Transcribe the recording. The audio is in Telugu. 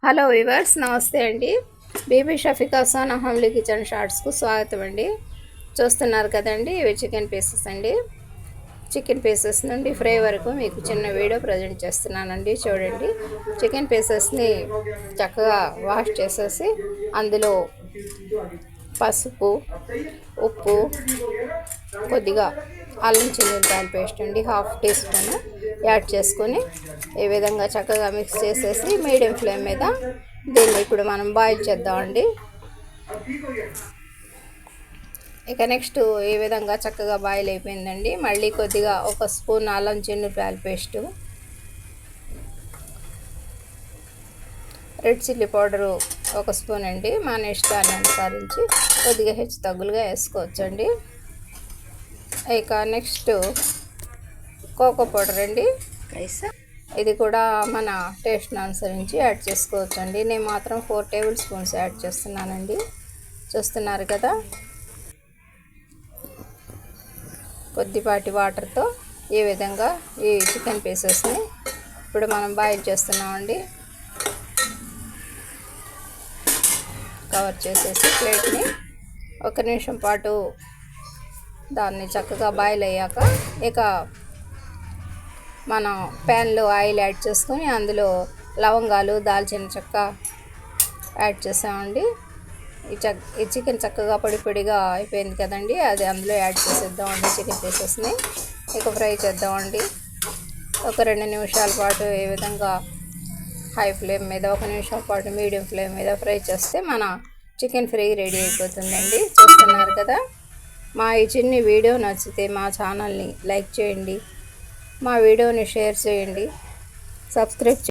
హలో వివర్స్, నమస్తే అండి. బీబీ షఫికా సోనా హోమ్లీ కిచెన్ షార్ట్స్కు స్వాగతం అండి. చూస్తున్నారు కదండి, ఇవి చికెన్ పీసెస్ అండి. చికెన్ పీసెస్ నుండి ఫ్రై వరకు మీకు చిన్న వీడియో ప్రజెంట్ చేస్తున్నానండి. చూడండి, చికెన్ పీసెస్ని చక్కగా వాష్ చేసేసి అందులో పసుపు, ఉప్పు, కొద్దిగా అల్లం చిన్నులపాయల పేస్ట్ అండి, 1/2 టీ స్పూన్ యాడ్ చేసుకొని ఈ విధంగా చక్కగా మిక్స్ చేసేసి మీడియం ఫ్లేమ్ మీద దీన్ని ఇప్పుడు మనం బాయిల్ చేద్దామండి. ఇక నెక్స్ట్ ఈ విధంగా చక్కగా బాయిల్ అయిపోయిందండి. మళ్ళీ కొద్దిగా 1 స్పూన్ అల్లం చిన్నులపాయల paste, red chilli powder 1 spoon అండి. మన ఇష్టాన్ని అనుసరించి కొద్దిగా హెచ్చు తగ్గులుగా వేసుకోవచ్చండి. ఇక నెక్స్ట్ కోకో పౌడర్ అండి, ఇది కూడా మన టేస్ట్ని అనుసరించి యాడ్ చేసుకోవచ్చండి. నేను మాత్రం 4 టేబుల్ స్పూన్స్ యాడ్ చేస్తున్నానండి. చూస్తున్నారు కదా, కొద్దిపాటి వాటర్తో ఈ విధంగా ఈ చికెన్ పీసెస్ని ఇప్పుడు మనం బాయిల్ చేస్తున్నామండి. కవర్ చేసేసి ప్లేట్ని 1 నిమిషం పాటు దాన్ని చక్కగా బాయిల్ అయ్యాక ఇక మనం ప్యాన్లో ఆయిల్ యాడ్ చేసుకొని అందులో లవంగాలు, దాల్చిన చెక్క యాడ్ చేసామండి. ఈ చికెన్ చక్కగా పొడి పొడిగా అయిపోయింది కదండి, అది అందులో యాడ్ చేసేద్దామండి. చికెన్ పీసెస్ని ఇక ఫ్రై చేద్దామండి. ఒక 2 నిమిషాల పాటు ఈ విధంగా హై ఫ్లేమ్ మీద, 1 నిమిషం పాటు మీడియం ఫ్లేమ్ మీద ఫ్రై చేస్తే మన చికెన్ ఫ్రై రెడీ అయిపోతుందండి. చూస్తున్నారు కదా, మా ఈ చిన్ని వీడియో నచ్చితే మా ఛానల్ని లైక్ చేయండి, మా వీడియోని షేర్ చేయండి, సబ్స్క్రైబ్